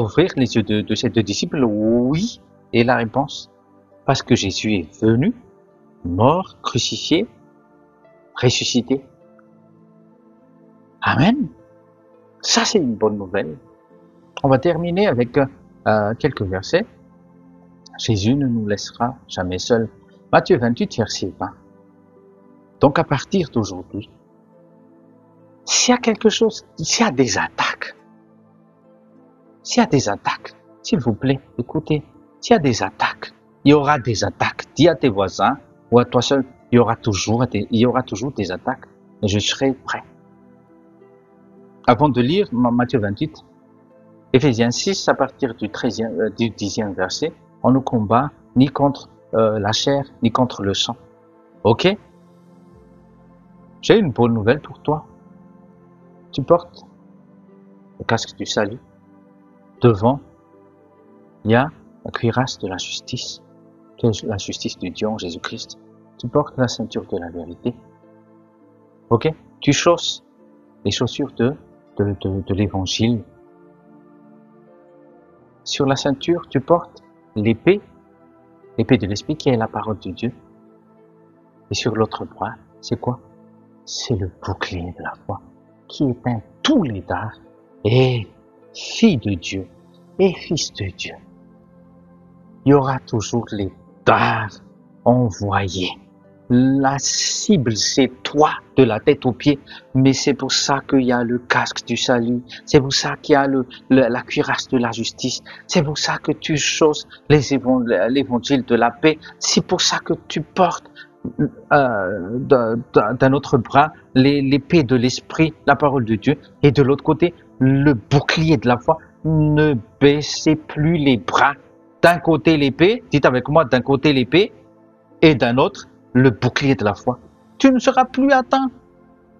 ouvrir les yeux de ces 2 disciples? Oui. Et la réponse, parce que Jésus est venu, mort, crucifié, ressuscité. Amen. Ça, c'est une bonne nouvelle. On va terminer avec quelques versets. Jésus ne nous laissera jamais seuls. Matthieu 28, verset 20. Donc, à partir d'aujourd'hui, s'il y a quelque chose, s'il y a des attaques, s'il vous plaît, écoutez, s'il y a des attaques, il y aura des attaques. Dis à tes voisins ou à toi seul, il y aura toujours des attaques. Et je serai prêt. Avant de lire Matthieu 28, Éphésiens 6, à partir du 10e verset, on ne combat ni contre la chair, ni contre le sang. Ok? J'ai une bonne nouvelle pour toi. Tu portes le casque du salut. Devant, il y a la cuirasse de la justice de Dieu en Jésus-Christ. Tu portes la ceinture de la vérité. Ok? Tu chausses les chaussures de l'évangile. Sur la ceinture, tu portes l'épée de l'esprit qui est la parole de Dieu. Et sur l'autre bras, c'est quoi? C'est le bouclier de la foi qui éteint tous les dards. Et fille de Dieu et fils de Dieu, il y aura toujours les dards envoyés. La cible, c'est toi, de la tête aux pieds. Mais c'est pour ça qu'il y a le casque du salut. C'est pour ça qu'il y a la cuirasse de la justice. C'est pour ça que tu chausses l'évangile de la paix. C'est pour ça que tu portes d'un autre bras l'épée de l'esprit, la parole de Dieu. Et de l'autre côté, le bouclier de la foi. Ne baissez plus les bras. D'un côté l'épée, dites avec moi, d'un côté l'épée, et d'un autre, le bouclier de la foi. Tu ne seras plus atteint.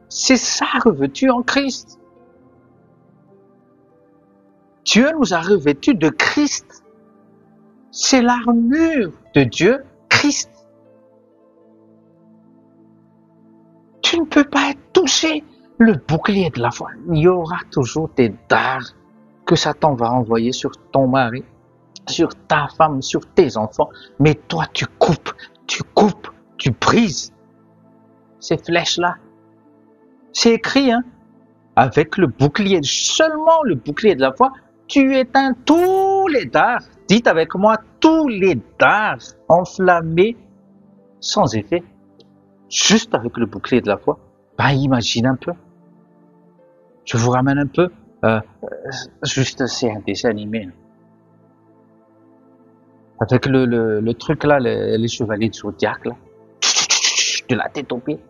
C'est ça, revêtu en Christ. Dieu nous a revêtus de Christ. C'est l'armure de Dieu, Christ. Tu Tu ne peux pas être touché. Le bouclier de la foi, il y aura toujours des dards que Satan va envoyer sur ton mari, sur ta femme, sur tes enfants. Mais toi, tu coupes, tu brises ces flèches-là. C'est écrit, hein? Avec le bouclier, seulement le bouclier de la foi, tu éteins tous les dards. Dites avec moi, tous les dards enflammés sans effet. Juste avec le bouclier de la foi. Ben, imagine un peu. Je vous ramène un peu. Juste, c'est un dessin animé. Avec le truc là, les chevaliers de Zodiac là. De la tête aux pieds.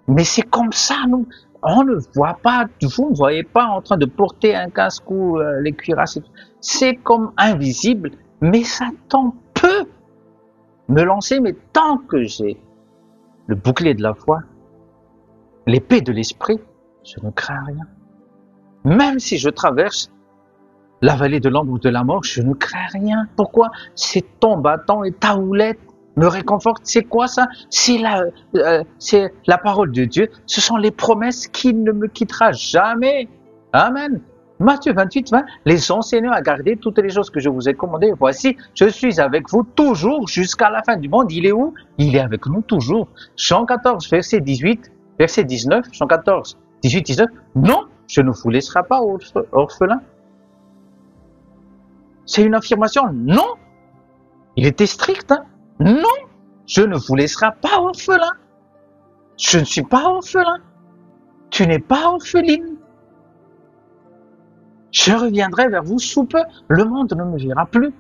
Mais c'est comme ça, nous. On ne voit pas, vous ne voyez pas en train de porter un casque ou les cuirasses. C'est comme invisible, mais Satan peut me lancer, mais tant que j'ai le bouclier de la foi, l'épée de l'esprit, je ne crains rien. Même si je traverse la vallée de l'ombre de la mort, je ne crains rien. Pourquoi? C'est ton bâton et ta houlette me réconforte. C'est quoi ça? C'est la parole de Dieu. Ce sont les promesses qui ne me quittera jamais. Amen. Matthieu 28, 20. Les enseignants à garder toutes les choses que je vous ai commandées. Voici, je suis avec vous toujours jusqu'à la fin du monde. Il est où? Il est avec nous toujours. Jean 14, verset 18, verset 19. Jean 14, 18, 19. Non, je ne vous laisserai pas orphelin. C'est une affirmation. Non. Il était strict, hein? Non, je ne vous laisserai pas orphelin. Je ne suis pas orphelin. Tu n'es pas orpheline. Je reviendrai vers vous sous peu. Le monde ne me verra plus.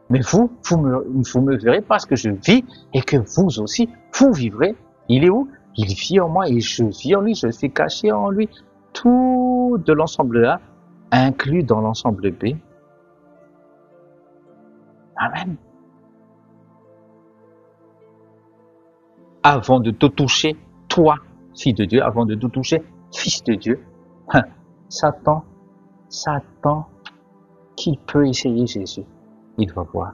Mais vous me verrez parce que je vis et que vous aussi, vous vivrez. Il est où? Il vit en moi et je vis en lui. Je suis caché en lui. Tout de l'ensemble A, inclus dans l'ensemble B. Amen. Avant de te toucher, toi, fille de Dieu, avant de te toucher, fils de Dieu, Satan, qui peut essayer Jésus? Il va voir.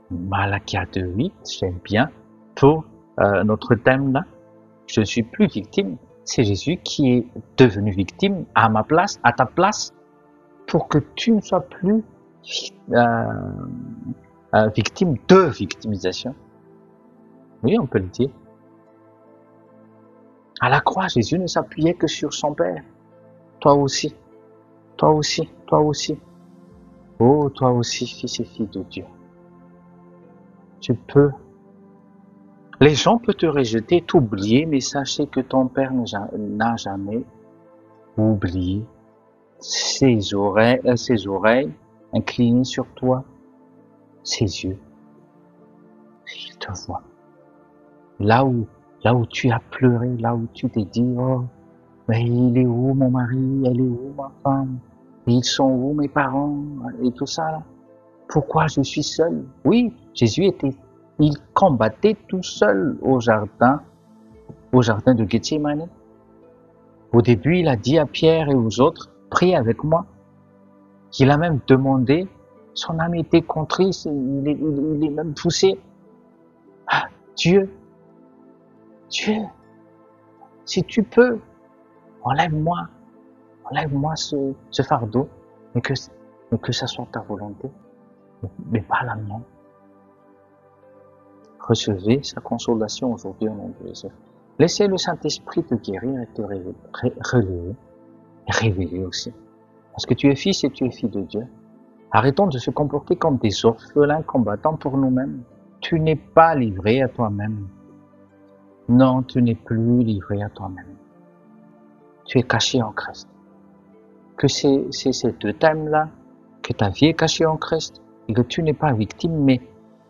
Malachie 2:8, j'aime bien, pour notre thème là, je ne suis plus victime, c'est Jésus qui est devenu victime à ma place, à ta place, pour que tu ne sois plus victime de victimisation. Oui, on peut le dire. À la croix, Jésus ne s'appuyait que sur son Père. Toi aussi, toi aussi, toi aussi. Oh, toi aussi, fils et fille de Dieu. Tu peux. Les gens peuvent te rejeter, t'oublier, mais sachez que ton Père n'a jamais oublié ses oreilles inclinées sur toi, ses yeux. Il te voit. Là où tu as pleuré, là où tu t'es dit, oh, mais il est où mon mari, elle est où ma femme, ils sont où mes parents, et tout ça là. Pourquoi je suis seul? Oui, Jésus il combattait tout seul au jardin de Gethsémani. Au début, il a dit à Pierre et aux autres, prie avec moi. Il a même demandé, son âme était contrit, il est même poussé. Ah, Dieu, si tu peux, enlève-moi ce fardeau, mais que ça soit ta volonté, mais pas la mienne. Recevez sa consolation aujourd'hui au nom de Jésus. Laissez le Saint-Esprit te guérir et te révéler aussi. Parce que tu es fils et tu es fille de Dieu. Arrêtons de se comporter comme des orphelins combattants pour nous-mêmes. Tu n'es pas livré à toi-même. Non, tu n'es plus livré à toi-même. Tu es caché en Christ. Que c'est ces deux thèmes-là, que ta vie est cachée en Christ, et que tu n'es pas victime, mais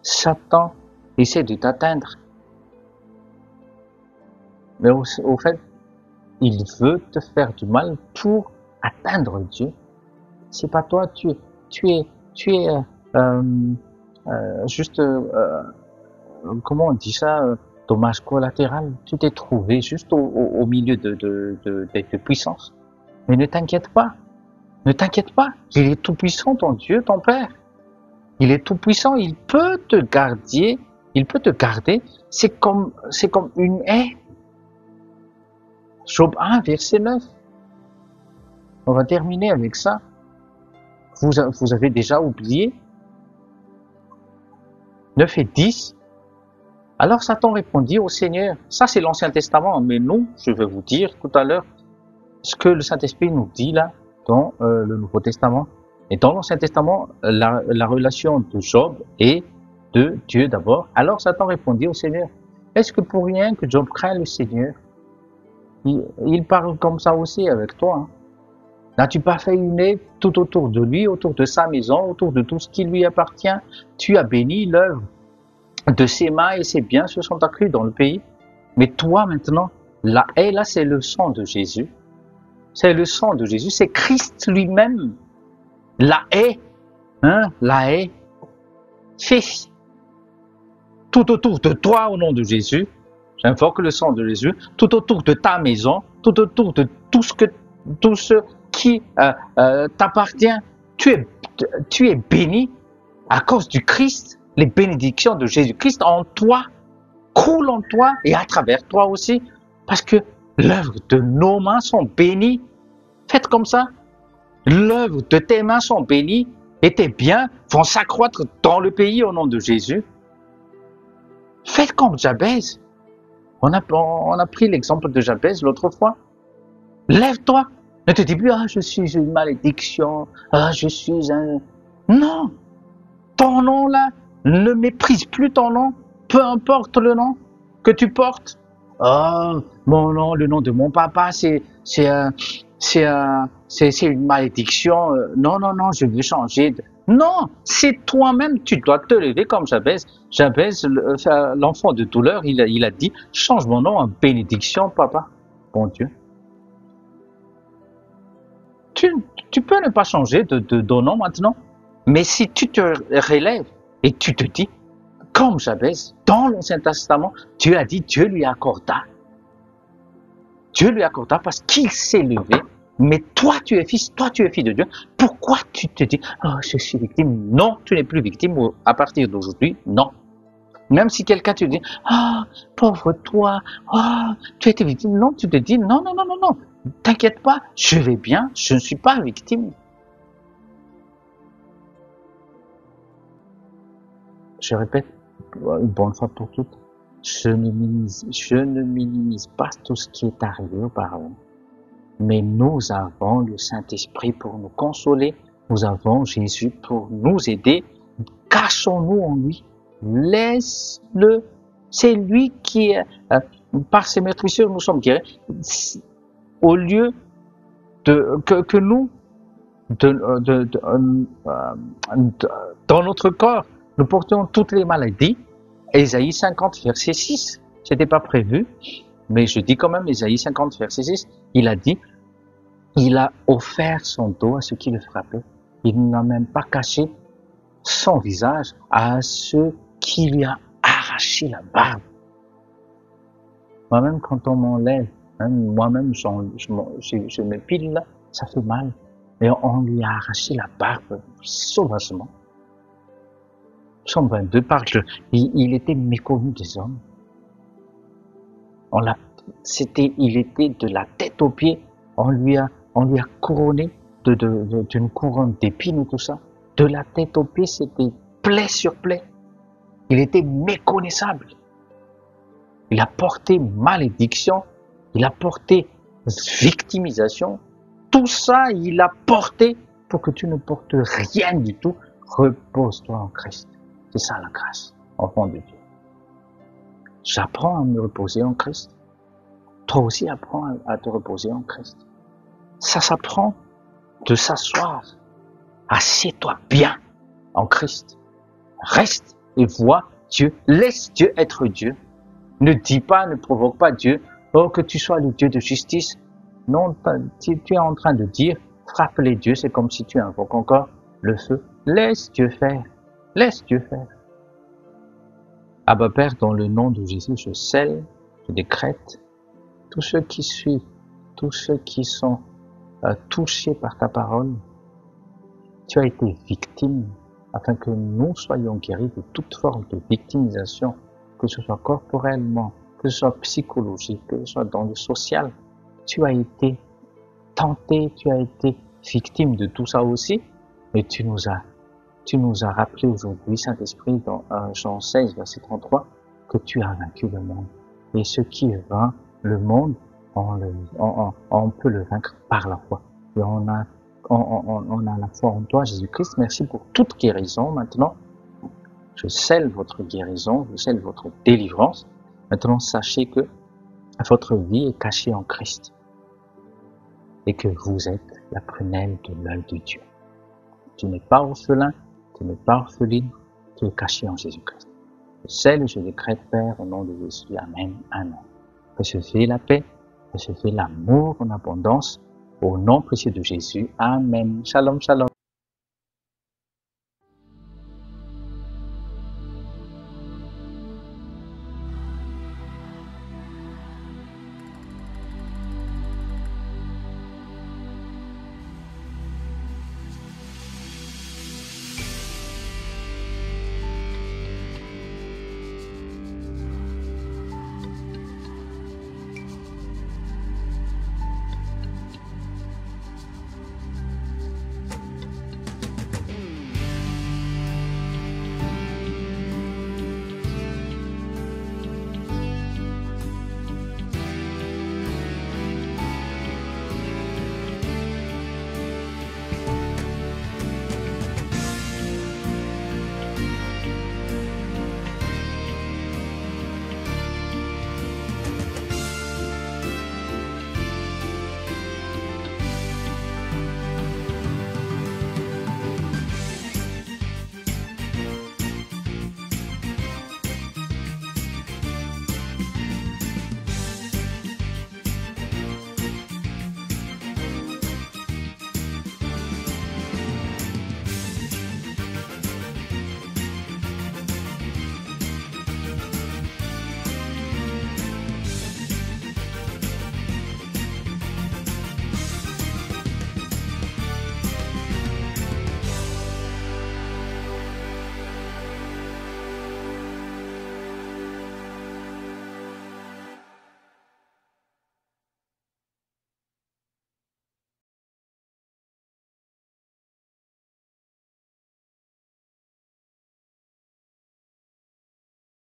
Satan essaie de t'atteindre. Mais au fait, il veut te faire du mal pour atteindre Dieu. C'est pas toi, tu es juste, comment on dit ça, dommage collatéral. Tu t'es trouvé juste au milieu de puissance. Mais ne t'inquiète pas. Ne t'inquiète pas. Il est tout puissant, ton Dieu, ton Père. Il est tout puissant. Il peut te garder il peut te garder. C'est comme une haie. Job 1, verset 9. On va terminer avec ça. Vous avez déjà oublié 9 et 10. Alors Satan répondit au Seigneur. Ça, c'est l'Ancien Testament, mais nous, je vais vous dire tout à l'heure ce que le Saint-Esprit nous dit là, dans le Nouveau Testament. Et dans l'Ancien Testament, la relation de Job et de Dieu d'abord. Alors Satan répondit au Seigneur. Est-ce que pour rien que Job craint le Seigneur? Il parle comme ça aussi avec toi. Hein. N'as-tu pas fait une haie tout autour de lui, autour de sa maison, autour de tout ce qui lui appartient? Tu as béni l'œuvre de ses mains et ses biens se sont accrus dans le pays. Mais toi maintenant, la haie là, c'est le sang de Jésus. C'est le sang de Jésus, c'est Christ lui-même. La haie, la haie, fait tout autour de toi au nom de Jésus. J'invoque le sang de Jésus, tout autour de ta maison, tout autour de tout ce qui t'appartient. Tu es béni à cause du Christ. Les bénédictions de Jésus-Christ en toi coulent en toi et à travers toi aussi, parce que l'œuvre de nos mains sont bénies. Faites comme ça. L'œuvre de tes mains sont bénies et tes biens vont s'accroître dans le pays au nom de Jésus. Faites comme Jabez. On a pris l'exemple de Jabez l'autre fois. Lève-toi. Ne te dis plus, je suis une malédiction, je suis un... Non. Ton nom là, ne méprise plus ton nom, peu importe le nom que tu portes. Mon nom, le nom de mon papa, c'est une malédiction. Non, je veux changer. Non, c'est toi-même, tu dois te lever comme Jabez. Jabez, l'enfant de douleur, il a dit, change mon nom en bénédiction, papa. Bon Dieu. Tu peux ne pas changer de nom maintenant, mais si tu te relèves et tu te dis, comme Jabez, dans l'Ancien Testament, Dieu a dit, Dieu lui accorda. Dieu lui accorda parce qu'il s'est levé. Mais toi, tu es fils, toi, tu es fille de Dieu. Pourquoi tu te dis, je suis victime? Non, tu n'es plus victime à partir d'aujourd'hui. Non. Même si quelqu'un te dit, pauvre toi, tu étais victime. Non, tu te dis, non. T'inquiète pas, je vais bien, je ne suis pas victime. Je répète, une bonne fois pour toutes, je ne minimise pas tout ce qui est arrivé auparavant. Mais nous avons le Saint-Esprit pour nous consoler, nous avons Jésus pour nous aider. Cachons-nous en lui, laisse-le. C'est lui qui, par ses maîtrisures, nous sommes guéris. Au lieu que nous, dans notre corps, nous portions toutes les maladies. Ésaïe 50, verset 6. C'était pas prévu, mais je dis quand même Ésaïe 50, verset 6. Il a dit, il a offert son dos à ceux qui le frappaient. Il n'a même pas caché son visage à ceux qui lui a arraché la barbe. Moi-même, quand on m'enlève, moi-même, je m'épile là, ça fait mal. Mais on lui a arraché la barbe sauvagement. Psaume 22 parle, il était méconnu des hommes. Il était de la tête aux pieds. On lui a couronné d'une couronne d'épines et tout ça. De la tête aux pieds, c'était plaie sur plaie. Il était méconnaissable. Il a porté malédiction. Il a porté victimisation. Tout ça, il a porté pour que tu ne portes rien du tout. Repose-toi en Christ. C'est ça la grâce, enfant de Dieu. J'apprends à me reposer en Christ. Toi aussi, apprends à te reposer en Christ. Ça s'apprend de s'asseoir. Assieds-toi bien en Christ. Reste et vois Dieu. Laisse Dieu être Dieu. Ne dis pas, ne provoque pas Dieu. Que tu sois le Dieu de justice. Non, tu es en train de dire, frappe les dieux, c'est comme si tu invoques encore le feu. Laisse Dieu faire. Laisse Dieu faire. Abba Père, dans le nom de Jésus, je scelle, je décrète, tous ceux qui suivent, tous ceux qui sont touchés par ta parole, tu as été victime afin que nous soyons guéris de toute forme de victimisation, que ce soit corporellement, que ce soit psychologique, que ce soit dans le social. Tu as été tenté, tu as été victime de tout ça aussi, mais tu nous as rappelé aujourd'hui, Saint-Esprit, dans Jean 16, verset 33, que tu as vaincu le monde. Et ce qui vainc le monde, on peut le vaincre par la foi. Et on a la foi en toi, Jésus-Christ. Merci pour toute guérison. Maintenant, je scelle votre guérison, je scelle votre délivrance. Maintenant, sachez que votre vie est cachée en Christ et que vous êtes la prunelle de l'œil de Dieu. Tu n'es pas orphelin, tu n'es pas orpheline, tu es caché en Jésus-Christ. Je scelle et je décrète, Père, au nom de Jésus. Amen. Amen. Recevez la paix, recevez l'amour en abondance, au nom précieux de Jésus. Amen. Shalom, shalom.